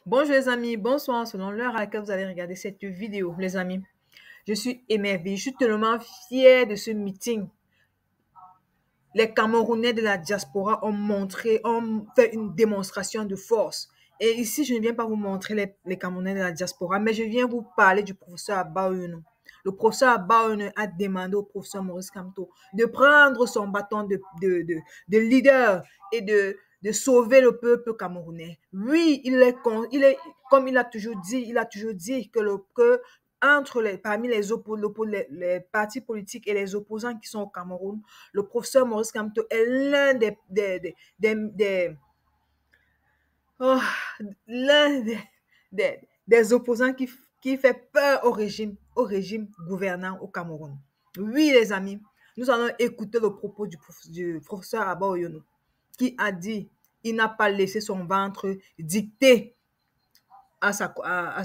Bonjour les amis, bonsoir, selon l'heure à laquelle vous allez regarder cette vidéo, les amis. Je suis émerveillée, je suis tellement fière de ce meeting. Les Camerounais de la diaspora ont fait une démonstration de force. Et ici, je ne viens pas vous montrer les Camerounais de la diaspora, mais je viens vous parler du professeur Abba Oyono. Le professeur Abba Oyono a demandé au professeur Maurice Kamto de prendre son bâton de leader et de sauver le peuple camerounais. Oui, comme il a toujours dit que parmi les partis politiques et les opposants qui sont au Cameroun, le professeur Maurice Kamto est l'un des opposants qui fait peur au régime gouvernant au Cameroun. Oui, les amis, nous allons écouter le propos du professeur Abba Oyono, qui a dit il n'a pas laissé son ventre dicter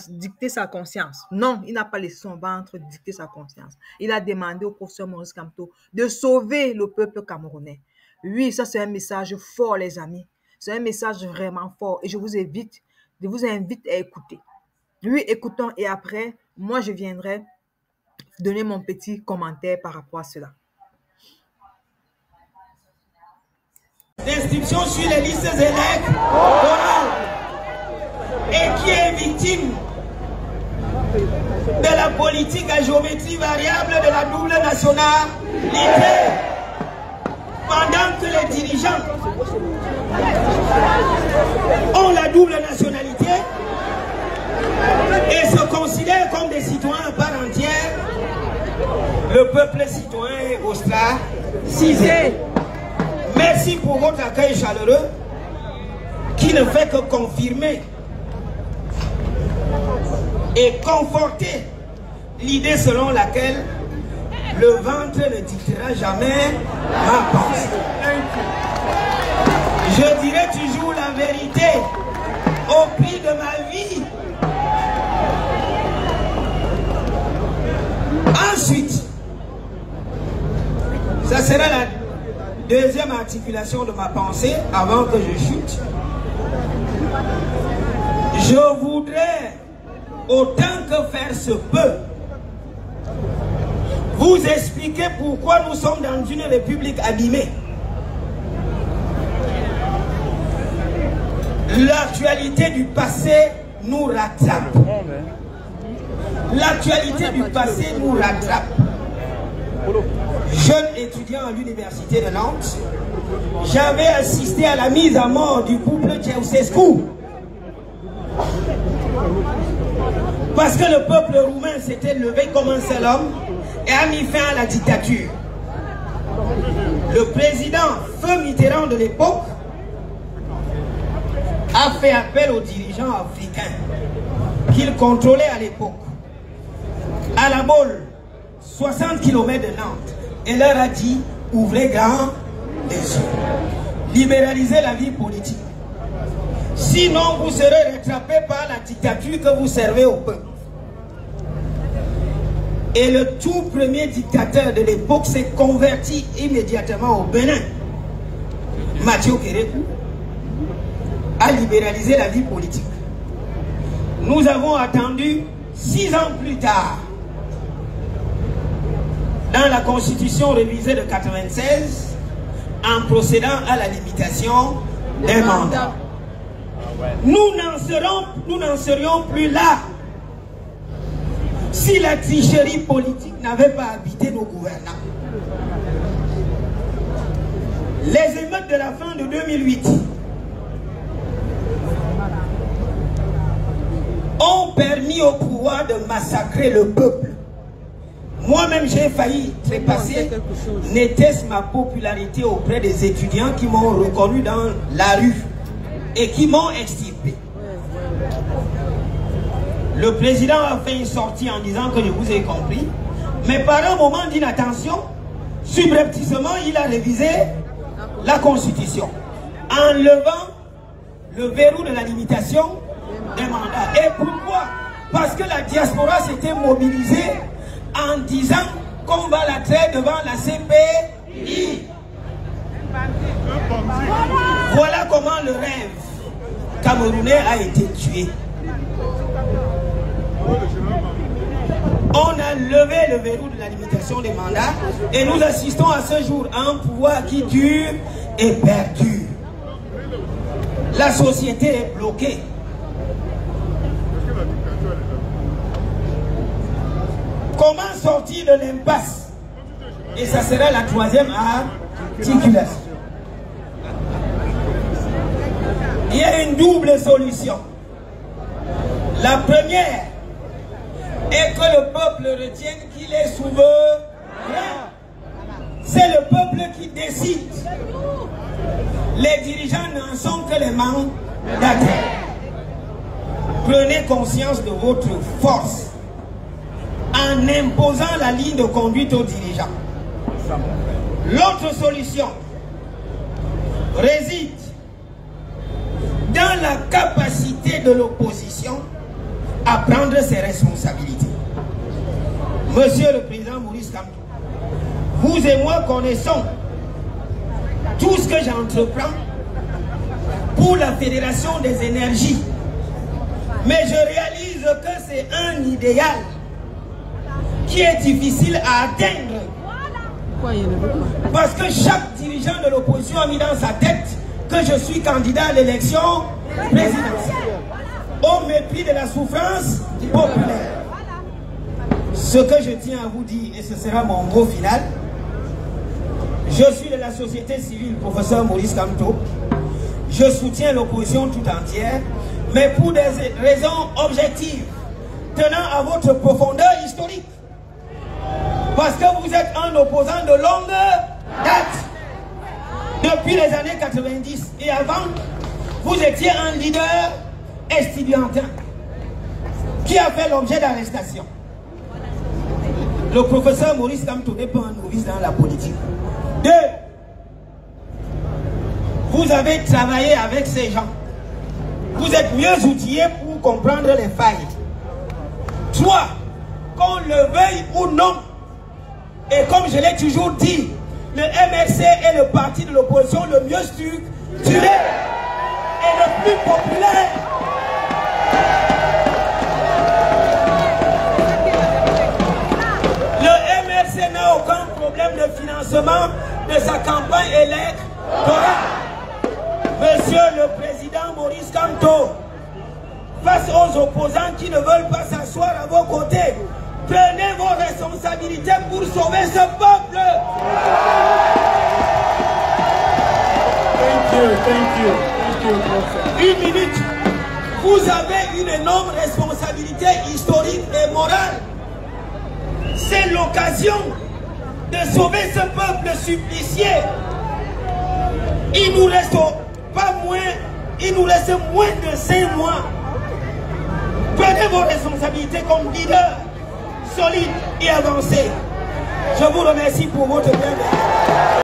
dicter sa conscience. Non, il n'a pas laissé son ventre dicter sa conscience. Il a demandé au professeur Maurice Kamto de sauver le peuple camerounais. Oui, ça c'est un message fort, les amis. C'est un message vraiment fort et je vous invite à écouter. Oui, écoutons et après, moi je viendrai donner mon petit commentaire par rapport à cela. L'inscription sur les listes électorales et qui est victime de la politique à géométrie variable de la double nationalité, pendant que les dirigeants ont la double nationalité et se considèrent comme des citoyens à part entière, le peuple citoyen est ostracisé. Merci pour votre accueil chaleureux qui ne fait que confirmer et conforter l'idée selon laquelle le ventre ne dictera jamais ma pensée. Je dirai toujours la vérité au prix de ma vie. Ensuite, ça sera la deuxième articulation de ma pensée avant que je chute. Je voudrais, autant que faire se peut, vous expliquer pourquoi nous sommes dans une république abîmée. L'actualité du passé nous rattrape. L'actualité du passé nous rattrape. Jeune étudiant à l'université de Nantes, j'avais assisté à la mise à mort du couple Ceausescu. Parce que le peuple roumain s'était levé comme un seul homme et a mis fin à la dictature. Le président Feu Mitterrand de l'époque a fait appel aux dirigeants africains qu'il contrôlait à l'époque, à la Baule, 60 km de Nantes, et leur a dit: ouvrez grand les yeux, libéralisez la vie politique. Sinon, vous serez rattrapé par la dictature que vous servez au peuple. Et le tout premier dictateur de l'époque s'est converti immédiatement au Bénin. Mathieu Kérékou a libéralisé la vie politique. Nous avons attendu 6 ans plus tard, dans la constitution révisée de 96, en procédant à la limitation des mandats. Nous n'en serions plus là si la tricherie politique n'avait pas habité nos gouvernants. Les émeutes de la fin de 2008 ont permis au pouvoir de massacrer le peuple. Moi-même, j'ai failli trépasser, n'était-ce ma popularité auprès des étudiants qui m'ont reconnu dans la rue et qui m'ont extirpé. Le président a fait une sortie en disant que je vous ai compris, mais par un moment d'inattention, subrepticement, il a révisé la Constitution en levant le verrou de la limitation des mandats. Et pourquoi? Parce que la diaspora s'était mobilisée en disant qu'on va la traiter devant la CPI. Voilà comment le rêve camerounais a été tué. levé le verrou de la limitation des mandats et nous assistons à ce jour à un pouvoir qui dure et perdure. La société est bloquée. Comment sortir de l'impasse? Et ça sera la troisième articulation. Il y a une double solution. La première est que le peuple retienne qu'il est souverain. C'est le peuple qui décide. Les dirigeants n'en sont que les mandataires. Prenez conscience de votre force en imposant la ligne de conduite aux dirigeants. L'autre solution réside dans la capacité de l'opposition à prendre ses responsabilités. Monsieur le Président Maurice Kamto, vous et moi connaissons tout ce que j'entreprends pour la Fédération des énergies. Mais je réalise que c'est un idéal qui est difficile à atteindre. Parce que chaque dirigeant de l'opposition a mis dans sa tête que je suis candidat à l'élection présidentielle, au mépris de la souffrance populaire. Ce que je tiens à vous dire, et ce sera mon mot final, je suis de la société civile, professeur Maurice Kamto. Je soutiens l'opposition tout entière, mais pour des raisons objectives, tenant à votre profondeur historique. Parce que vous êtes un opposant de longue date. Depuis les années 90 et avant, vous étiez un leader estudiantin qui a fait l'objet d'arrestation. Le professeur Maurice Kamto n'est pas un novice dans la politique. 2. Vous avez travaillé avec ces gens. Vous êtes mieux outillés pour comprendre les failles. 3. Qu'on le veuille ou non, et comme je l'ai toujours dit, le MRC est le parti de l'opposition le mieux structuré et le plus populaire. Le MRC n'a aucun problème de financement de sa campagne électorale. Monsieur le Président Maurice Kamto, face aux opposants qui ne veulent pas s'asseoir à vos côtés, prenez vos responsabilités pour sauver ce peuple. Thank you. Une minute. Vous avez une énorme responsabilité historique et morale. C'est l'occasion de sauver ce peuple supplicié. Il nous reste moins de 5 mois. Prenez vos responsabilités comme leader solide et avancé. Je vous remercie pour votre bienveillance.